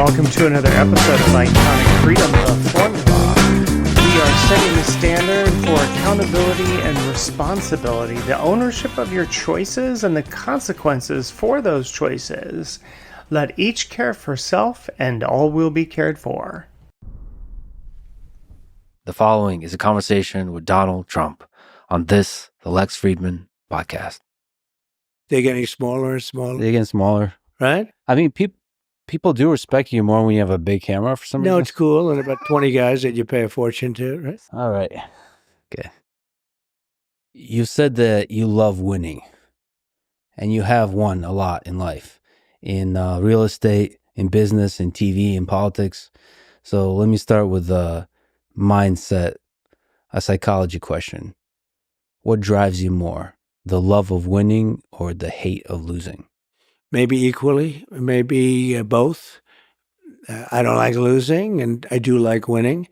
Welcome to another episode of Iconic Freedom, the Formula. We are setting the standard for accountability and responsibility, the ownership of your choices and the consequences for those choices. Let each care for self, and all will be cared for. The following is a conversation with Donald Trump on the Lex Friedman podcast. They're getting smaller and smaller. They're getting smaller. Right? I mean, people do respect you more when you have a big camera for some reason. No, it's cool. And about 20 guys that you pay a fortune to, right? All right. Okay. You said that you love winning, and you have won a lot in life, in real estate, in business, in TV, in politics. So let me start with a mindset, a psychology question. What drives you more, the love of winning or the hate of losing? Maybe equally, maybe both. I don't like losing, and I do like winning.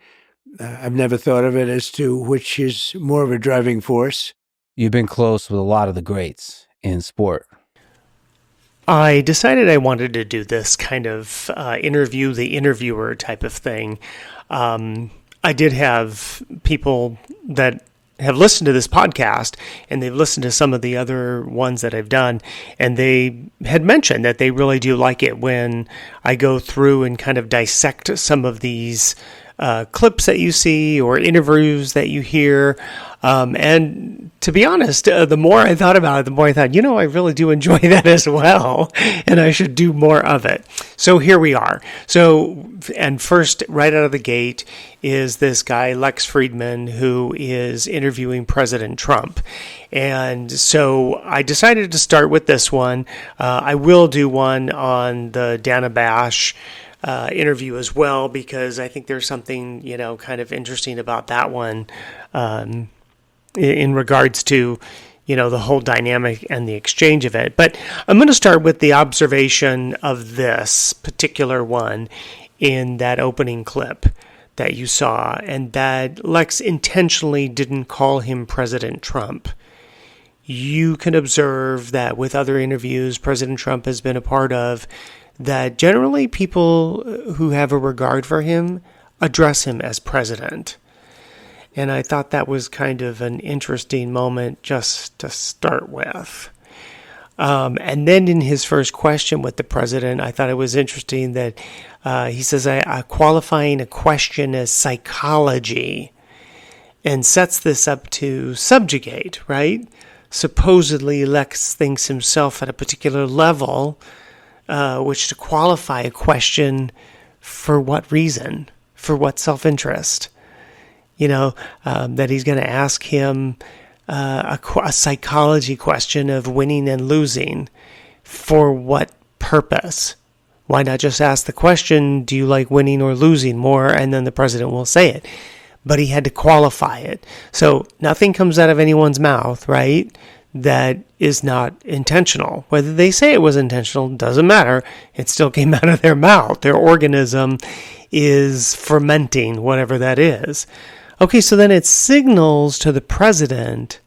I've never thought of it as to which is more of a driving force. You've been close with a lot of the greats in sport. I decided I wanted to do this kind of interview the interviewer type of thing. I did have people that have listened to this podcast, and they've listened to some of the other ones that I've done, and they had mentioned that they really do like it when I go through and kind of dissect some of these clips that you see or interviews that you hear. And to be honest, the more I thought about it, the more I thought, I really do enjoy that as well, and I should do more of it. So here we are. And first, right out of the gate, is this guy, Lex Friedman, who is interviewing President Trump. And so I decided to start with this one. I will do one on the Dana Bash interview as well, because I think there's something, kind of interesting about that one in regards to, the whole dynamic and the exchange of it. But I'm going to start with the observation of this particular one in that opening clip that you saw, and that Lex intentionally didn't call him President Trump. You can observe that with other interviews President Trump has been a part of, that generally people who have a regard for him address him as president. And I thought that was kind of an interesting moment just to start with. And then in his first question with the president, I thought it was interesting that he says, qualifying a question as psychology, and sets this up to subjugate, right? Supposedly, Lex thinks himself at a particular level, which to qualify a question for what reason, for what self-interest, that he's going to ask him a psychology question of winning and losing. For what purpose? Why not just ask the question, do you like winning or losing more? And then the president will say it. But he had to qualify it. So nothing comes out of anyone's mouth, right, that is not intentional. Whether they say it was intentional doesn't matter. It still came out of their mouth. Their organism is fermenting whatever that is. Okay, so then it signals to the president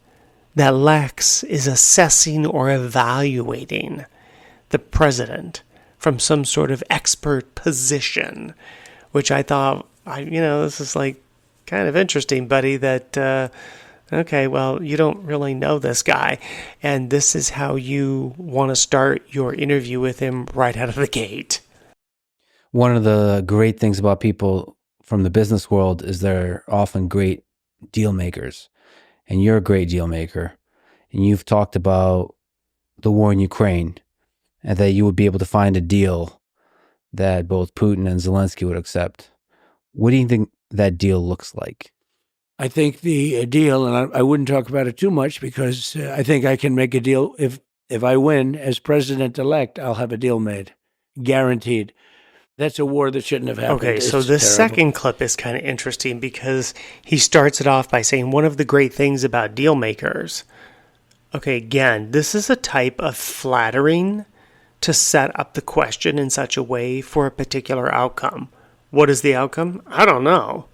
that Lex is assessing or evaluating the president from some sort of expert position, which I thought, this is like kind of interesting, buddy, that okay, well, you don't really know this guy, and this is how you want to start your interview with him right out of the gate. One of the great things about people from the business world is they're often great deal makers, and you're a great deal maker, and you've talked about the war in Ukraine, and that you would be able to find a deal that both Putin and Zelensky would accept. What do you think that deal looks like? I think the deal, and I wouldn't talk about it too much, because I think I can make a deal. If I win as president-elect, I'll have a deal made, guaranteed. That's a war that shouldn't have happened. Okay, so this second clip is kind of interesting because he starts it off by saying one of the great things about deal makers. Okay, again, this is a type of flattering to set up the question in such a way for a particular outcome. What is the outcome? I don't know.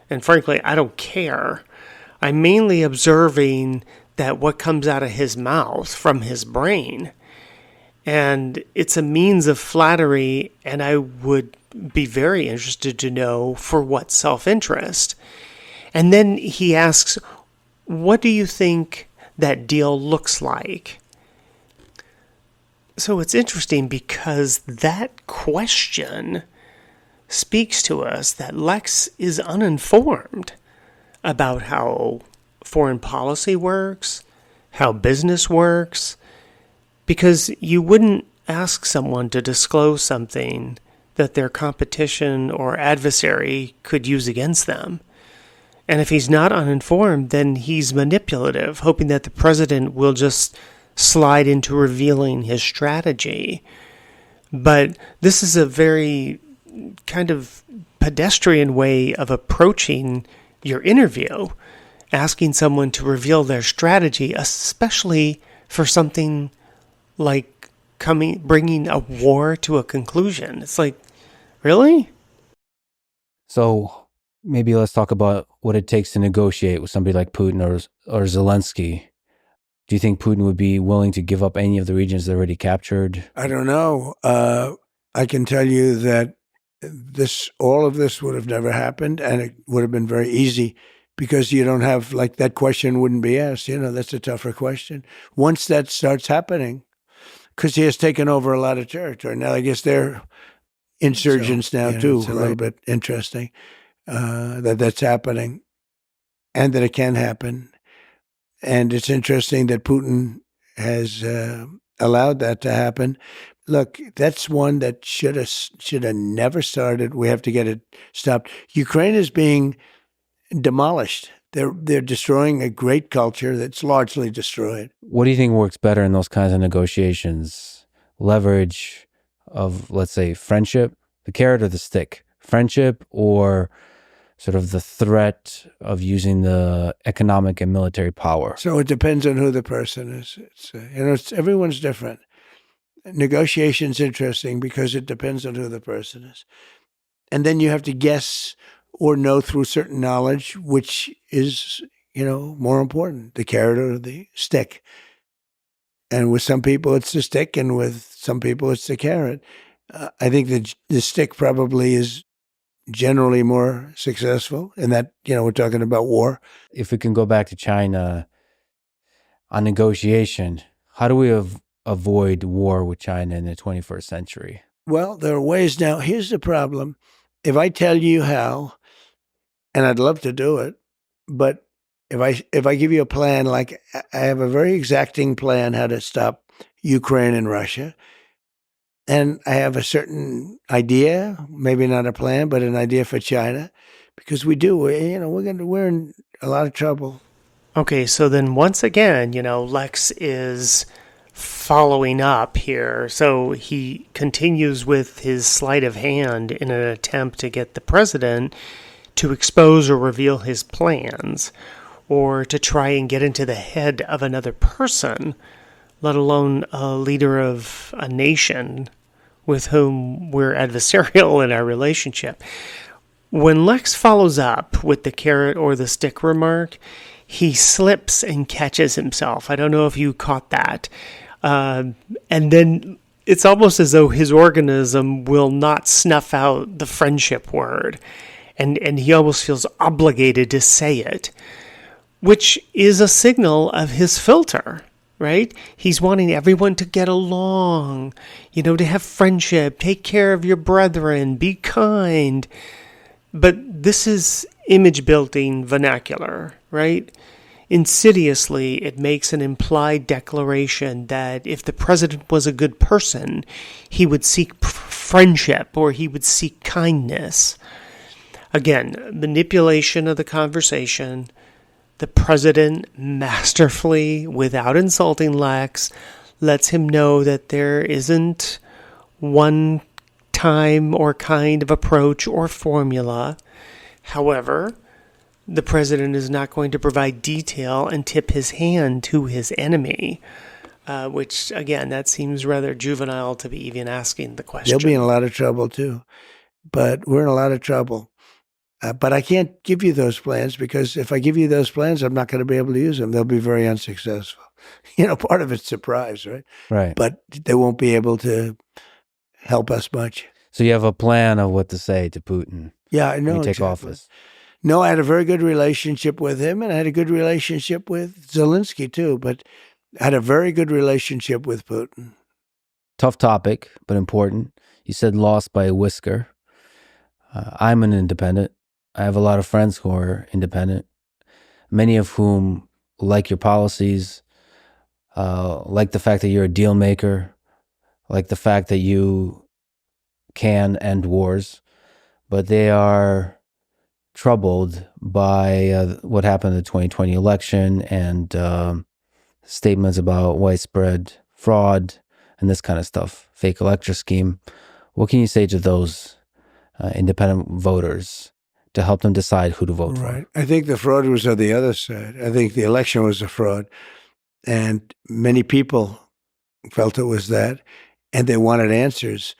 And frankly, I don't care. I'm mainly observing that what comes out of his mouth from his brain. And it's a means of flattery, and I would be very interested to know for what self-interest. And then he asks, what do you think that deal looks like? So it's interesting because that question speaks to us that Lex is uninformed about how foreign policy works, how business works, because you wouldn't ask someone to disclose something that their competition or adversary could use against them. And if he's not uninformed, then he's manipulative, hoping that the president will just slide into revealing his strategy. But this is a very kind of pedestrian way of approaching your interview, asking someone to reveal their strategy, especially for something like bringing a war to a conclusion. It's like, really? So maybe let's talk about what it takes to negotiate with somebody like Putin or Zelensky. Do you think Putin would be willing to give up any of the regions they already captured? I don't know. I can tell you that all of this would have never happened, and it would have been very easy because you don't have, like, that question wouldn't be asked. That's a tougher question. Once that starts happening, because he has taken over a lot of territory. Now, I guess they're insurgents now, too. It's a little bit interesting that's happening and that it can happen. And it's interesting that Putin has allowed that to happen. Look, that's one that should have never started. We have to get it stopped. Ukraine is being demolished. They're destroying a great culture that's largely destroyed. What do you think works better in those kinds of negotiations? Leverage of, let's say, friendship, the carrot or the stick? Friendship, or sort of the threat of using the economic and military power? So it depends on who the person is. Everyone's different. Negotiation's interesting because it depends on who the person is. And then you have to guess or know through certain knowledge which is, more important, the carrot or the stick. And with some people it's the stick, and with some people it's the carrot. I think that the stick probably is generally more successful in that, we're talking about war. If we can go back to China on negotiation, how do we avoid war with China in the 21st century? Well, there are ways. Now, here's the problem. If I tell you how, and I'd love to do it, but if I give you a plan, like I have a very exacting plan how to stop Ukraine and Russia, and I have a certain idea, maybe not a plan, but an idea for China, because we're in a lot of trouble. Okay, so then once again, Lex is following up here. So he continues with his sleight of hand in an attempt to get the president to expose or reveal his plans, or to try and get into the head of another person, let alone a leader of a nation with whom we're adversarial in our relationship. When Lex follows up with the carrot or the stick remark, he slips and catches himself. I don't know if you caught that. And then it's almost as though his organism will not snuff out the friendship word. And he almost feels obligated to say it, which is a signal of his filter, right? He's wanting everyone to get along, to have friendship, take care of your brethren, be kind. But this is image building vernacular, right? Insidiously, it makes an implied declaration that if the president was a good person, he would seek friendship or he would seek kindness. Again, manipulation of the conversation. The president masterfully, without insulting Lex, lets him know that there isn't one time or kind of approach or formula. However, the president is not going to provide detail and tip his hand to his enemy, which, again, that seems rather juvenile to be even asking the question. They'll be in a lot of trouble, too. But we're in a lot of trouble. But I can't give you those plans, because if I give you those plans, I'm not going to be able to use them. They'll be very unsuccessful. Part of it's surprise, right? Right. But they won't be able to help us much. So you have a plan of what to say to Putin Yeah, I know. when you take exactly. office. No, I had a very good relationship with him, and I had a good relationship with Zelensky too, but I had a very good relationship with Putin. Tough topic, but important. You said lost by a whisker. I'm an independent. I have a lot of friends who are independent, many of whom like your policies, like the fact that you're a deal maker, like the fact that you can end wars, but they are troubled by what happened in the 2020 election and statements about widespread fraud and this kind of stuff, fake electoral scheme. What can you say to those independent voters to help them decide who to vote for? I think the fraud was on the other side. I think the election was a fraud, and many people felt it was that, and they wanted answers.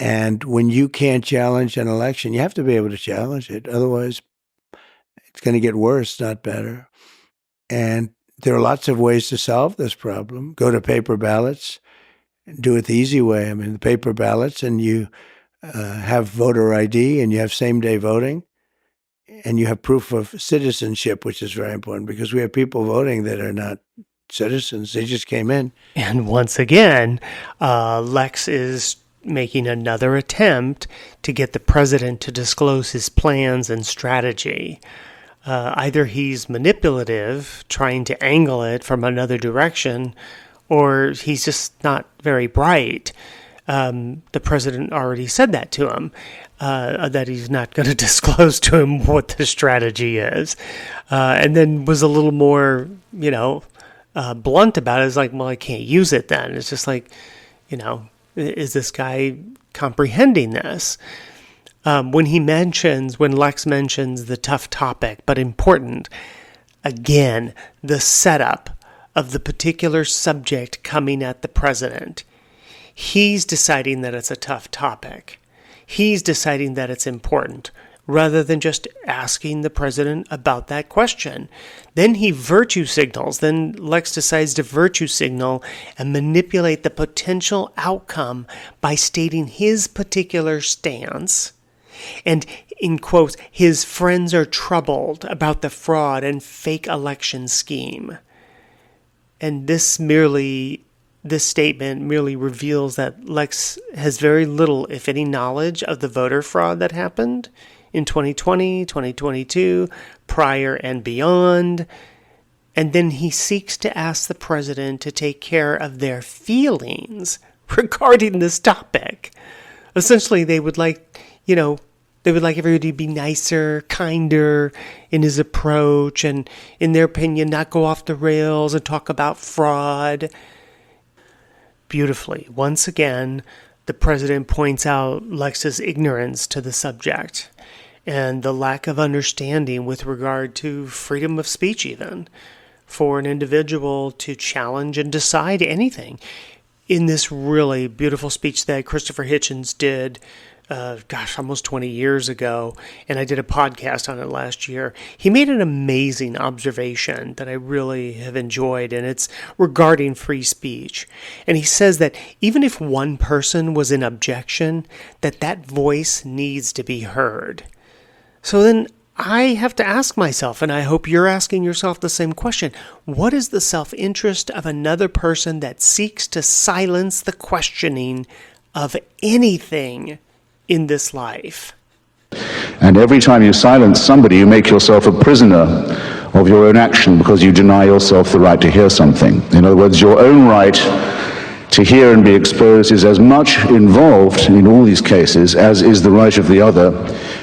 And when you can't challenge an election, you have to be able to challenge it. Otherwise, it's going to get worse, not better. And there are lots of ways to solve this problem. Go to paper ballots, do it the easy way. I mean, the paper ballots, and you have voter ID, and you have same-day voting, and you have proof of citizenship, which is very important because we have people voting that are not citizens. They just came in. And once again, Lex is making another attempt to get the president to disclose his plans and strategy. Either he's manipulative, trying to angle it from another direction, or he's just not very bright. The president already said that to him, that he's not going to disclose to him what the strategy is. And then was a little more, blunt about it. It's like, well, I can't use it then. It's just like, is this guy comprehending this? When Lex mentions the tough topic, but important, again, the setup of the particular subject coming at the president. He's deciding that it's a tough topic. He's deciding that it's important, rather than just asking the president about that question. Then he virtue signals. Then Lex decides to virtue signal and manipulate the potential outcome by stating his particular stance. And, in quotes, his friends are troubled about the fraud and fake election scheme. And this statement merely reveals that Lex has very little, if any, knowledge of the voter fraud that happened in 2020, 2022, prior and beyond. And then he seeks to ask the president to take care of their feelings regarding this topic. Essentially, they would like everybody to be nicer, kinder in his approach, and in their opinion, not go off the rails and talk about fraud. Beautifully, once again, the president points out Lex's ignorance to the subject and the lack of understanding with regard to freedom of speech, even for an individual to challenge and decide anything. In this really beautiful speech that Christopher Hitchens did, almost 20 years ago, and I did a podcast on it last year, he made an amazing observation that I really have enjoyed, and it's regarding free speech. And he says that even if one person was in objection, that voice needs to be heard. So then I have to ask myself, and I hope you're asking yourself the same question, what is the self-interest of another person that seeks to silence the questioning of anything in this life? And every time you silence somebody, you make yourself a prisoner of your own action because you deny yourself the right to hear something. In other words, your own right to hear and be exposed is as much involved in all these cases as is the right of the other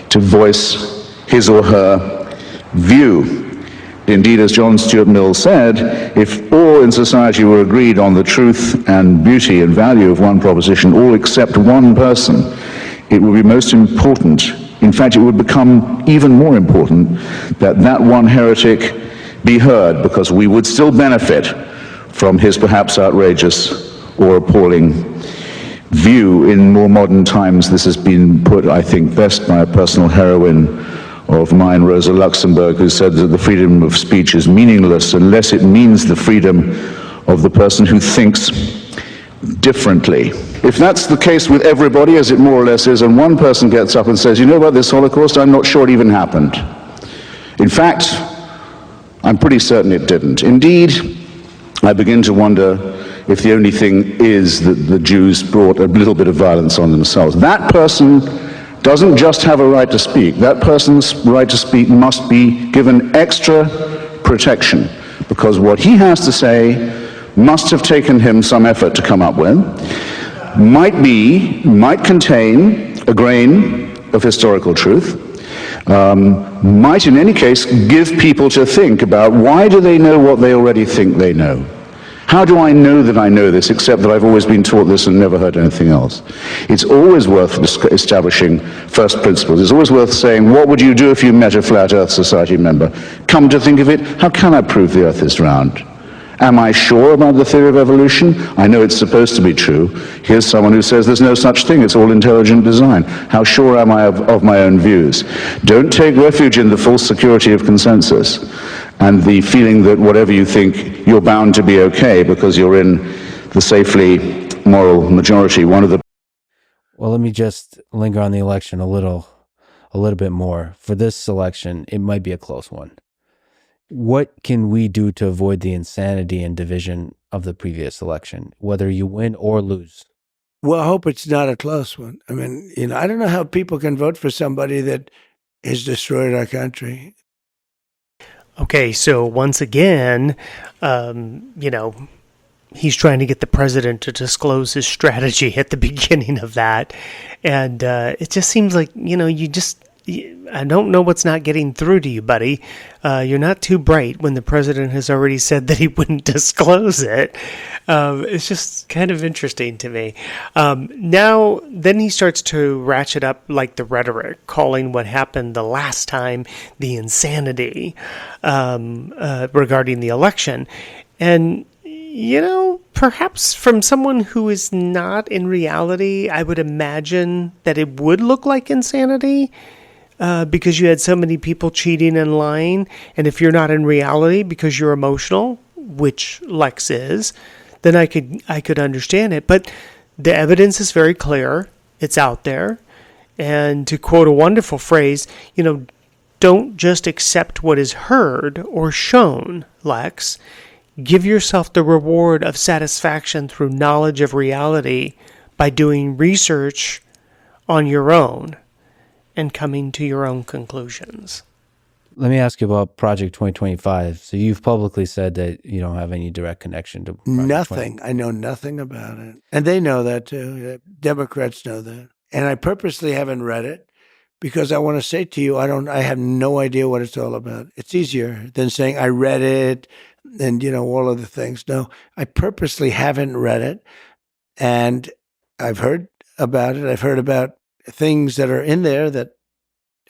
to voice his or her view. Indeed, as John Stuart Mill said, if all in society were agreed on the truth and beauty and value of one proposition, all except one person, it would be most important, in fact, it would become even more important that one heretic be heard, because we would still benefit from his perhaps outrageous or appalling view. In more modern times, this has been put, I think, best by a personal heroine of mine, Rosa Luxemburg, who said that the freedom of speech is meaningless unless it means the freedom of the person who thinks differently. if that's the case with everybody, as it more or less is, and one person gets up and says, you know about this Holocaust, I'm not sure it even happened. In fact, I'm pretty certain it didn't. Indeed, I begin to wonder if the only thing is that the Jews brought a little bit of violence on themselves. That person doesn't just have a right to speak. That person's right to speak must be given extra protection, because what he has to say must have taken him some effort to come up with, might contain a grain of historical truth, might in any case give people to think about why do they know what they already think they know. How do I know that I know this, except that I've always been taught this and never heard anything else? It's always worth establishing first principles. It's always worth saying, what would you do if you met a Flat Earth Society member? Come to think of it, how can I prove the Earth is round? Am I sure about the theory of evolution? I know it's supposed to be true. Here's someone who says there's no such thing, it's all intelligent design. How sure am I of my own views? Don't take refuge in the false security of consensus and the feeling that whatever you think, you're bound to be okay because you're in the safely moral majority. Well, let me just linger on the election a little bit more. For this election, it might be a close one. What can we do to avoid the insanity and division of the previous election, whether you win or lose? Well, I hope it's not a close one. I mean, I don't know how people can vote for somebody that has destroyed our country. Okay, so once again, he's trying to get the president to disclose his strategy at the beginning of that. And it just seems like, I don't know what's not getting through to you, buddy. You're not too bright when the president has already said that he wouldn't disclose it. It's just kind of interesting to me. Then he starts to ratchet up like the rhetoric, calling what happened the last time the insanity regarding the election. And, perhaps from someone who is not in reality, I would imagine that it would look like insanity. Because you had so many people cheating and lying, and if you're not in reality because you're emotional, which Lex is, then I could understand it. But the evidence is very clear; it's out there. And to quote a wonderful phrase, don't just accept what is heard or shown, Lex. Give yourself the reward of satisfaction through knowledge of reality by doing research on your own and coming to your own conclusions. Let me ask you about Project 2025. So you've publicly said that you don't have any direct connection to Project Nothing. I know nothing about it. And they know that too. Democrats know that. And I purposely haven't read it because I want to say to you, I have no idea what it's all about. It's easier than saying I read it and, all of the things. No, I purposely haven't read it. And I've heard about it. I've heard about things that are in there that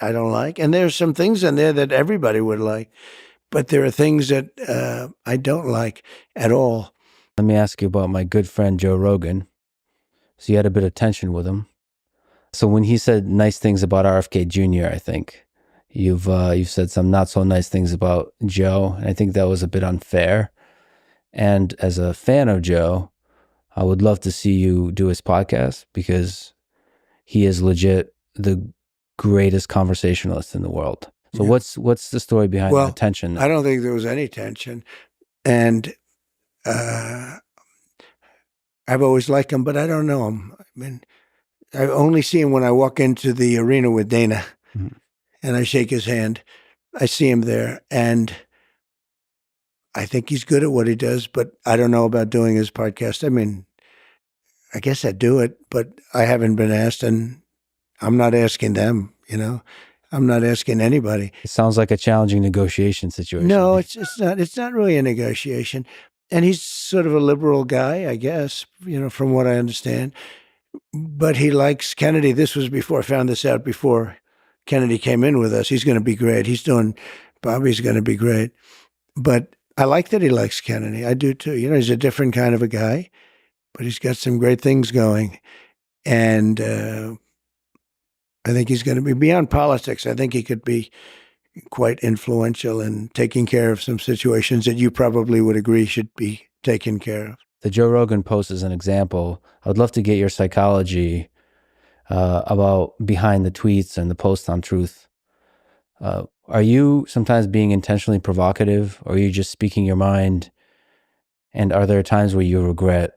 I don't like. And there's some things in there that everybody would like. But there are things that I don't like at all. Let me ask you about my good friend Joe Rogan. So you had a bit of tension with him. So when he said nice things about RFK Jr., I think you've said some not so nice things about Joe. And I think that was a bit unfair. And as a fan of Joe, I would love to see you do his podcast because he is legit the greatest conversationalist in the world. So yeah. What's the story behind the tension? I don't think there was any tension. And I've always liked him, but I don't know him. I mean, I only see him when I walk into the arena with Dana and I shake his hand. I see him there and I think he's good at what he does, but I don't know about doing his podcast. I mean, I guess I'd do it, but I haven't been asked and I'm not asking them, I'm not asking anybody. It sounds like a challenging negotiation situation. No, it's not. It's not really a negotiation. And he's sort of a liberal guy, I guess, from what I understand. But he likes Kennedy. This was before I found this out before Kennedy came in with us. He's going to be great. Bobby's going to be great. But I like that he likes Kennedy. I do too. He's a different kind of a guy, but he's got some great things going. And I think he's going to be beyond politics. I think he could be quite influential in taking care of some situations that you probably would agree should be taken care of. the Joe Rogan post as an example. I would love to get your psychology about behind the tweets and the post on truth. Are you sometimes being intentionally provocative, or are you just speaking your mind? And are there times where you regret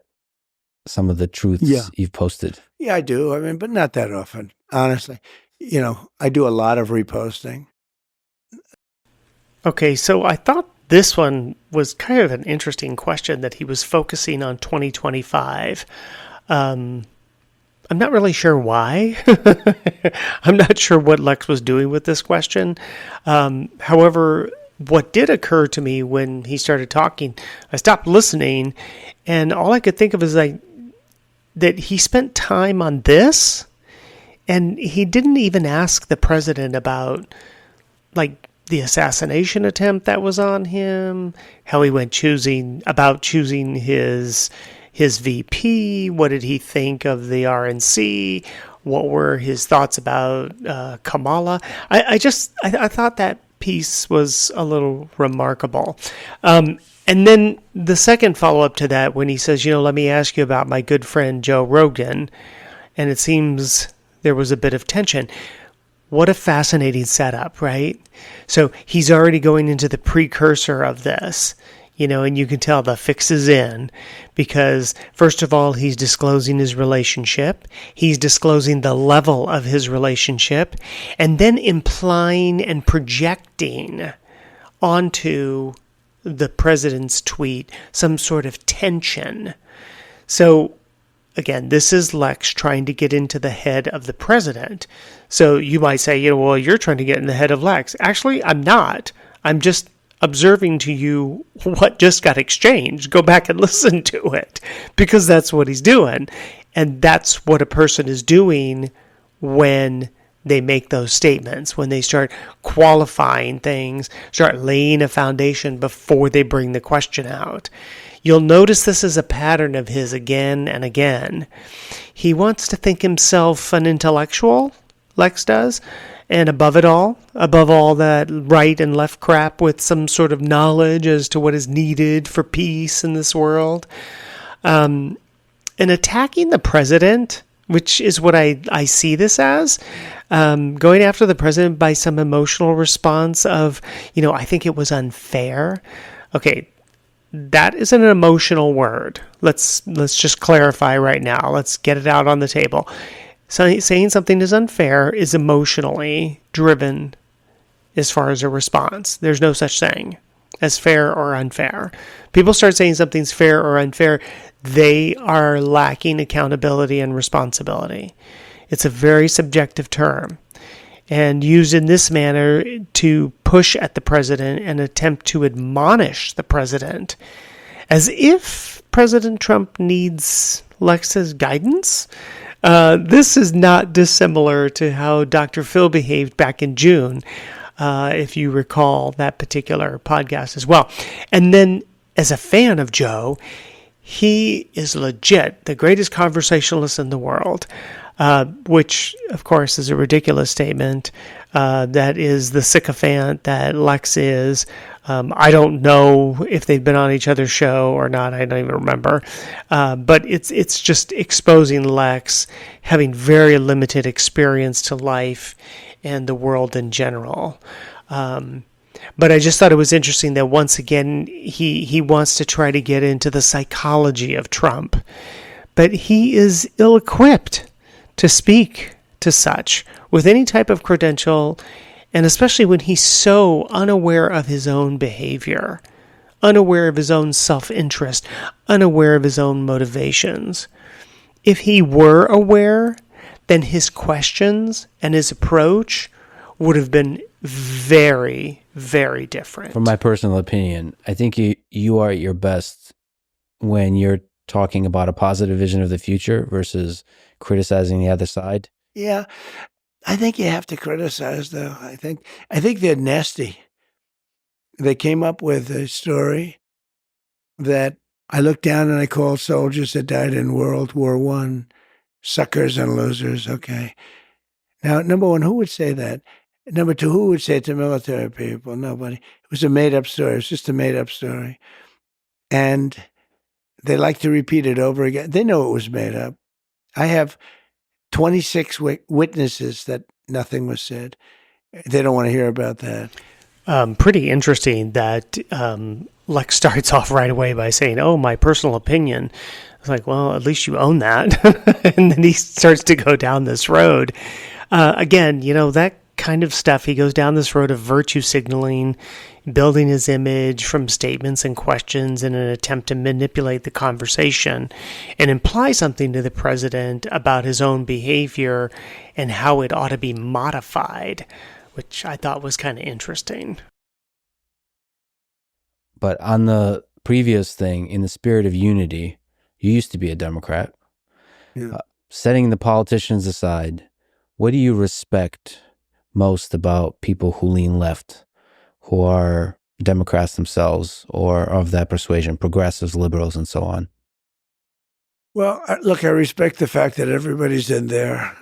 some of the truths you've posted? Yeah, I do. I mean, but not that often, honestly. I do a lot of reposting. Okay, so I thought this one was kind of an interesting question that he was focusing on 2025. I'm not really sure why. I'm not sure what Lex was doing with this question. However, what did occur to me when he started talking, I stopped listening, and all I could think of is that he spent time on this, and he didn't even ask the president about the assassination attempt that was on him, how he went choosing his VP, what did he think of the RNC, what were his thoughts about Kamala. I thought that piece was a little remarkable. And then the second follow-up to that, when he says, let me ask you about my good friend Joe Rogan, and it seems there was a bit of tension. What a fascinating setup, right? So he's already going into the precursor of this, and you can tell the fix is in, because first of all, he's disclosing his relationship. He's disclosing the level of his relationship, and then implying and projecting onto the president's tweet some sort of tension. So again, this is Lex trying to get into the head of the president. So you might say, well, you're trying to get in the head of Lex. Actually, I'm not. I'm just observing to you what just got exchanged. Go back and listen to it, because that's what he's doing. And that's what a person is doing when they make those statements, when they start qualifying things, start laying a foundation before they bring the question out. You'll notice this is a pattern of his again and again. He wants to think himself an intellectual, Lex does, and above all that right and left crap with some sort of knowledge as to what is needed for peace in this world. And attacking the president, which is what I see this as, going after the president by some emotional response of, I think it was unfair. Okay, that is an emotional word. Let's just clarify right now. Let's get it out on the table. So saying something is unfair is emotionally driven as far as a response. There's no such thing as fair or unfair. People start saying something's fair or unfair, they are lacking accountability and responsibility. It's a very subjective term, and used in this manner to push at the president and attempt to admonish the president, as if President Trump needs Lex's guidance. This is not dissimilar to how Dr. Phil behaved back in June, if you recall that particular podcast as well. And then, as a fan of Joe, he is legit the greatest conversationalist in the world, which, of course, is a ridiculous statement. That is the sycophant that Lex is. I don't know if they've been on each other's show or not. I don't even remember. But it's just exposing Lex having very limited experience to life and the world in general. But I just thought it was interesting that once again he wants to try to get into the psychology of Trump. But he is ill-equipped to speak to such with any type of credential, and especially when he's so unaware of his own behavior, unaware of his own self-interest, unaware of his own motivations. If he were aware, then his questions and his approach would have been very, very different. From my personal opinion, I think you are at your best when you're talking about a positive vision of the future versus criticizing the other side. Yeah, I think you have to criticize, though. I think they're nasty. They came up with a story that I looked down and I called soldiers that died in World War I suckers and losers. Okay. Now, number one, who would say that? Number two, who would say it to military people? Nobody. It was a made-up story. It was just a made-up story. And They like to repeat it over again. They know it was made up. I have 26 witnesses that nothing was said. They don't want to hear about that. Pretty interesting that Lex starts off right away by saying, "Oh, my personal opinion." It's like, well, at least you own that. And then he starts to go down this road. Again, that kind of stuff. He goes down this road of virtue signaling, building his image from statements and questions in an attempt to manipulate the conversation and imply something to the president about his own behavior and how it ought to be modified, which I thought was kind of interesting. But on the previous thing, in the spirit of unity, you used to be a Democrat. Yeah. Setting the politicians aside, what do you respect most about people who lean left, who are Democrats themselves or of that persuasion, progressives, liberals, and so on? Well, look, I respect the fact that everybody's in there.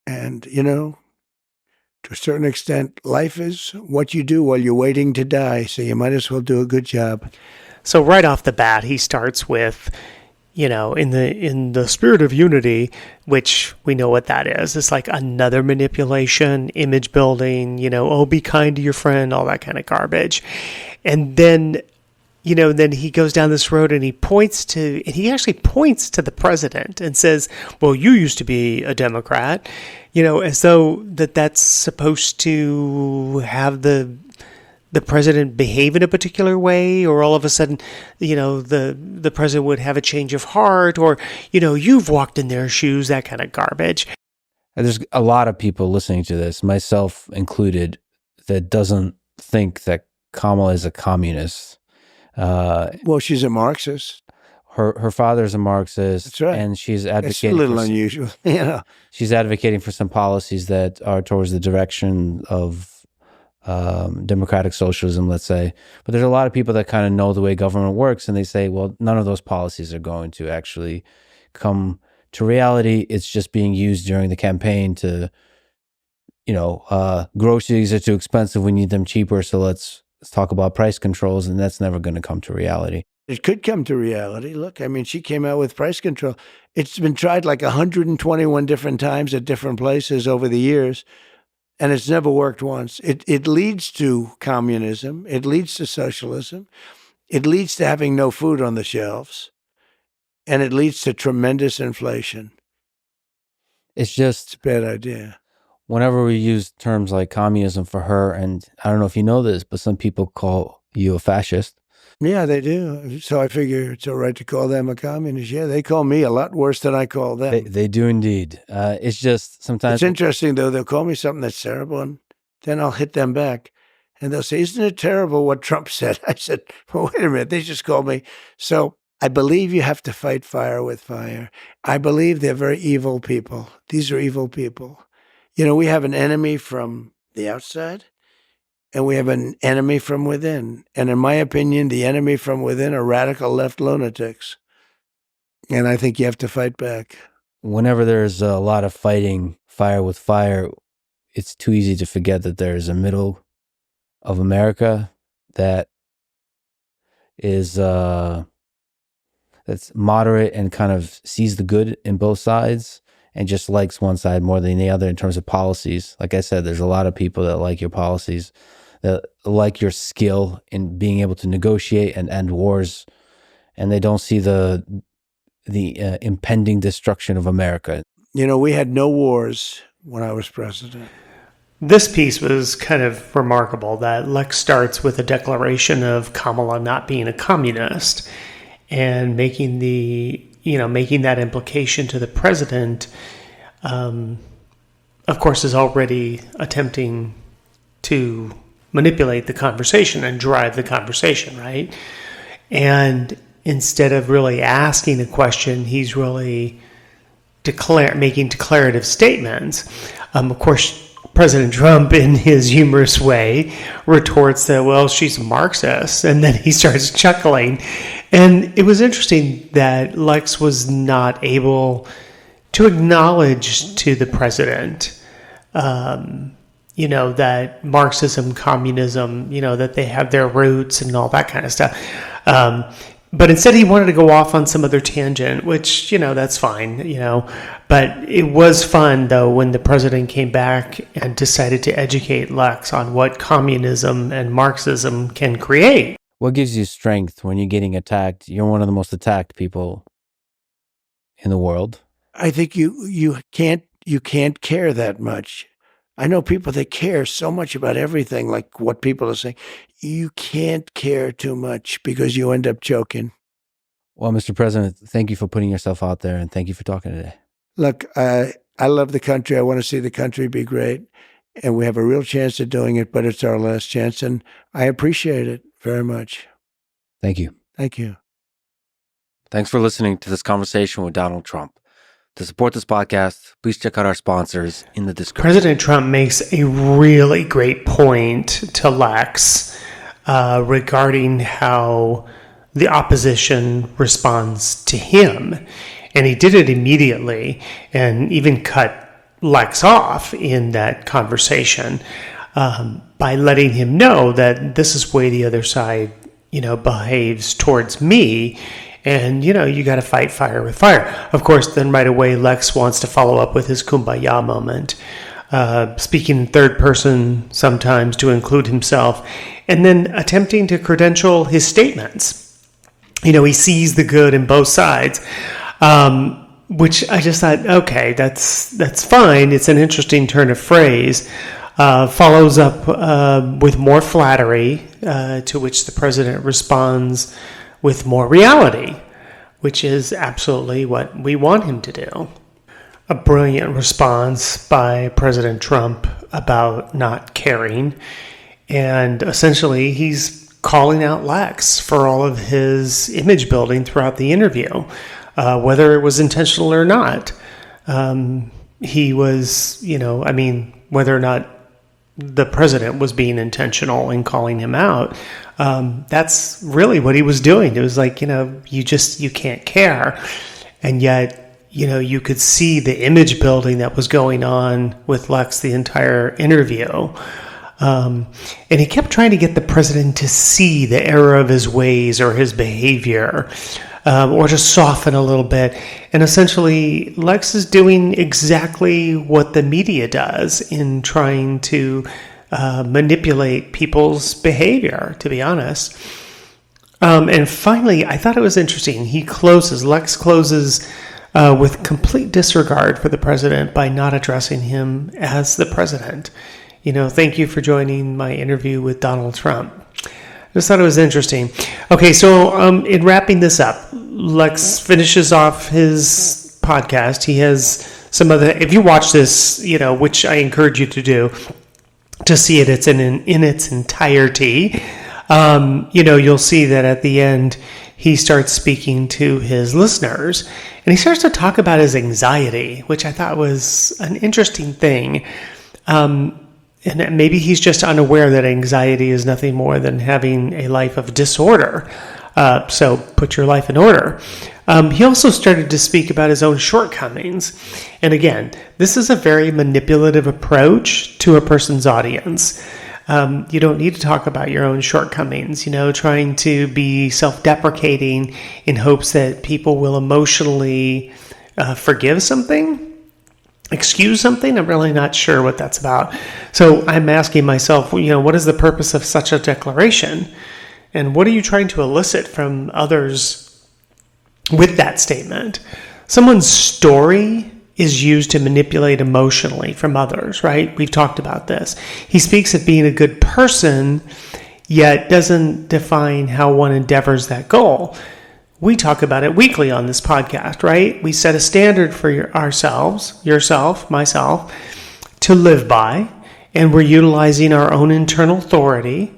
And, to a certain extent, life is what you do while you're waiting to die. So you might as well do a good job. So right off the bat, he starts with, in the spirit of unity, which we know what that is. It's like another manipulation, image building, be kind to your friend, all that kind of garbage. And then, then he goes down this road and he actually points to the president and says, well, you used to be a Democrat, as though that's supposed to have the president behave in a particular way, or all of a sudden, the president would have a change of heart, or, you've walked in their shoes, that kind of garbage. There's a lot of people listening to this, myself included, that doesn't think that Kamala is a communist. Well, she's a Marxist. Her father's a Marxist. That's right. And she's advocating. It's a little unusual. She's advocating for some policies that are towards the direction of democratic socialism, let's say. But there's a lot of people that kind of know the way government works, and they say, well, none of those policies are going to actually come to reality. It's just being used during the campaign to, groceries are too expensive, we need them cheaper, so let's talk about price controls, and that's never going to come to reality. It could come to reality. Look, she came out with price control. It's been tried like 121 different times at different places over the years. And it's never worked once. It leads to communism. It leads to socialism. It leads to having no food on the shelves. And it leads to tremendous inflation. It's just a bad idea. Whenever we use terms like communism for her, and I don't know if you know this, but some people call you a fascist. Yeah, they do. So I figure it's all right to call them a communist. Yeah, they call me a lot worse than I call them. They do indeed. It's just sometimes... It's interesting, though. They'll call me something that's terrible, and then I'll hit them back. And they'll say, isn't it terrible what Trump said? I said, well, wait a minute. They just called me. So I believe you have to fight fire with fire. I believe they're very evil people. These are evil people. We have an enemy from the outside, and we have an enemy from within. And in my opinion, the enemy from within are radical left lunatics. And I think you have to fight back. Whenever there's a lot of fighting fire with fire, it's too easy to forget that there's a middle of America that is that's moderate and kind of sees the good in both sides and just likes one side more than the other in terms of policies. Like I said, there's a lot of people that like your policies, that like your skill in being able to negotiate and end wars, and they don't see the impending destruction of America. We had no wars when I was president. This piece was kind of remarkable that Lex starts with a declaration of Kamala not being a communist and making that implication to the president, of course, is already attempting to manipulate the conversation and drive the conversation, right? And instead of really asking a question, he's really making declarative statements. Of course, President Trump, in his humorous way, retorts that, well, she's a Marxist, and then he starts chuckling. And it was interesting that Lex was not able to acknowledge to the president, that Marxism, communism, that they have their roots and all that kind of stuff. But instead, he wanted to go off on some other tangent, which, that's fine, But it was fun, though, when the president came back and decided to educate Lex on what communism and Marxism can create. What gives you strength when you're getting attacked? You're one of the most attacked people in the world. I think you can't care that much. I know people that care so much about everything, like what people are saying. You can't care too much because you end up choking. Well, Mr. President, thank you for putting yourself out there, and thank you for talking today. Look, I love the country. I want to see the country be great, and we have a real chance of doing it, but it's our last chance, and I appreciate it very much. Thank you. Thank you. Thanks for listening to this conversation with Donald Trump. To support this podcast, please check out our sponsors in the description. President Trump makes a really great point to Lex regarding how the opposition responds to him. And he did it immediately and even cut Lex off in that conversation by letting him know that this is the way the other side, behaves towards me. And, you got to fight fire with fire. Of course, then right away, Lex wants to follow up with his kumbaya moment, speaking in third person sometimes to include himself, and then attempting to credential his statements. He sees the good in both sides, which I just thought, okay, that's fine. It's an interesting turn of phrase. Follows up with more flattery, to which the president responds with more reality, which is absolutely what we want him to do. A brilliant response by President Trump about not caring. And essentially, he's calling out Lex for all of his image building throughout the interview, whether it was intentional or not. He was, whether or not the president was being intentional in calling him out. That's really what he was doing. It was like, you can't care. And yet, you could see the image building that was going on with Lex the entire interview. And he kept trying to get the president to see the error of his ways or his behavior, or to soften a little bit. And essentially, Lex is doing exactly what the media does in trying to manipulate people's behavior, to be honest. And finally, I thought it was interesting. Lex closes with complete disregard for the president by not addressing him as the president. Thank you for joining my interview with Donald Trump. I just thought it was interesting. Okay, so in wrapping this up, Lex finishes off his podcast. He has some other, if you watch this, which I encourage you to do, to see it, it's in its entirety. You'll see that at the end, he starts speaking to his listeners, and he starts to talk about his anxiety, which I thought was an interesting thing. And maybe he's just unaware that anxiety is nothing more than having a life of disorder. So put your life in order. He also started to speak about his own shortcomings. And again, this is a very manipulative approach to a person's audience. You don't need to talk about your own shortcomings, trying to be self-deprecating in hopes that people will emotionally forgive something. Excuse something? I'm really not sure what that's about. So I'm asking myself, what is the purpose of such a declaration? And what are you trying to elicit from others with that statement? Someone's story is used to manipulate emotionally from others, right? We've talked about this. He speaks of being a good person, yet doesn't define how one endeavors that goal. We talk about it weekly on this podcast, right? We set a standard for yourself, myself, to live by, and we're utilizing our own internal authority,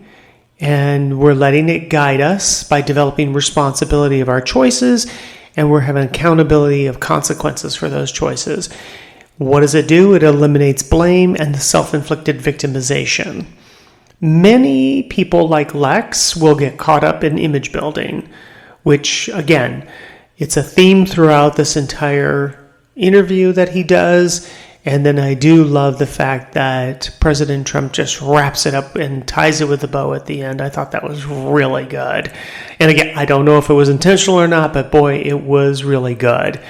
and we're letting it guide us by developing responsibility of our choices, and we're having accountability of consequences for those choices. What does it do? It eliminates blame and the self-inflicted victimization. Many people like Lex will get caught up in image building, which, again, it's a theme throughout this entire interview that he does, And then I do love the fact that President Trump just wraps it up and ties it with a bow at the end. I thought that was really good. And again, I don't know if it was intentional or not, but boy, it was really good.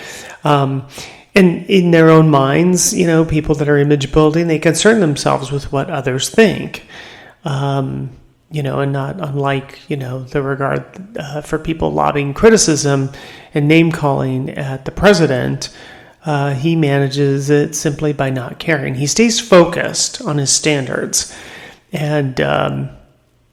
And in their own minds, people that are image building, they concern themselves with what others think. And not unlike, the regard for people lobbing criticism and name calling at the president. He manages it simply by not caring. He stays focused on his standards. And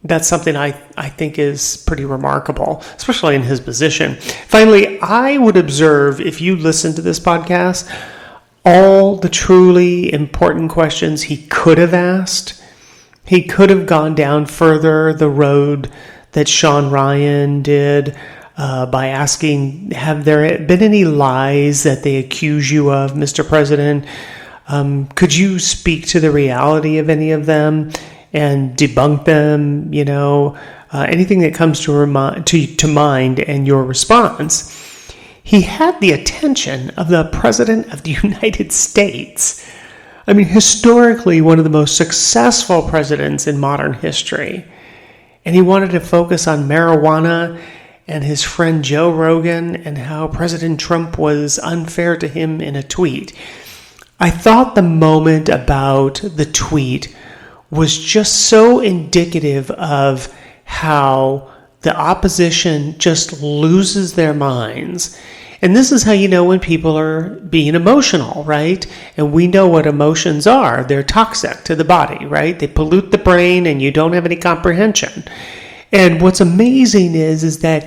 that's something I think is pretty remarkable, especially in his position. Finally, I would observe, if you listen to this podcast, all the truly important questions he could have asked. He could have gone down further the road that Sean Ryan did, by asking, have there been any lies that they accuse you of, Mr. President? Could you speak to the reality of any of them and debunk them? Anything that comes to mind and your response. He had the attention of the President of the United States. I mean, historically, one of the most successful presidents in modern history. And he wanted to focus on marijuana and his friend Joe Rogan and how President Trump was unfair to him in a tweet. I thought the moment about the tweet was just so indicative of how the opposition just loses their minds. And this is how you know when people are being emotional, right? And we know what emotions are. They're toxic to the body, right? They pollute the brain and you don't have any comprehension. And what's amazing is that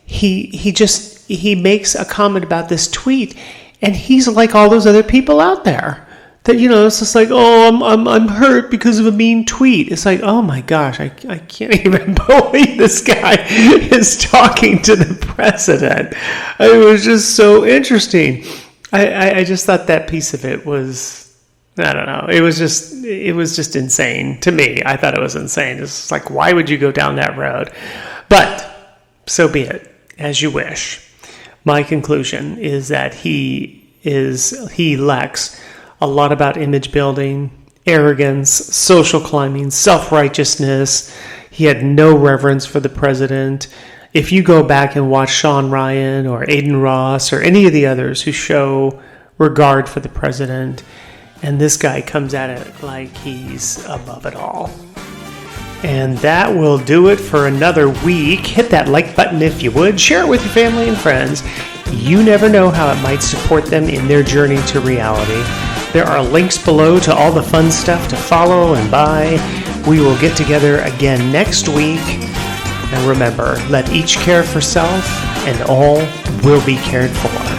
he makes a comment about this tweet, and he's like all those other people out there that it's just like, oh, I'm hurt because of a mean tweet. It's like, oh my gosh, I can't even believe this guy is talking to the president. It was just so interesting. I just thought that piece of it was, I don't know. It was just insane to me. I thought it was insane. It's like, why would you go down that road? But so be it, as you wish. My conclusion is that Lex, a lot about image building, arrogance, social climbing, self-righteousness. He had no reverence for the president. If you go back and watch Sean Ryan or Aiden Ross or any of the others who show regard for the president, and this guy comes at it like he's above it all. And that will do it for another week. Hit that like button if you would. Share it with your family and friends. You never know how it might support them in their journey to reality. There are links below to all the fun stuff to follow and buy. We will get together again next week. And remember, let each care for self, and all will be cared for.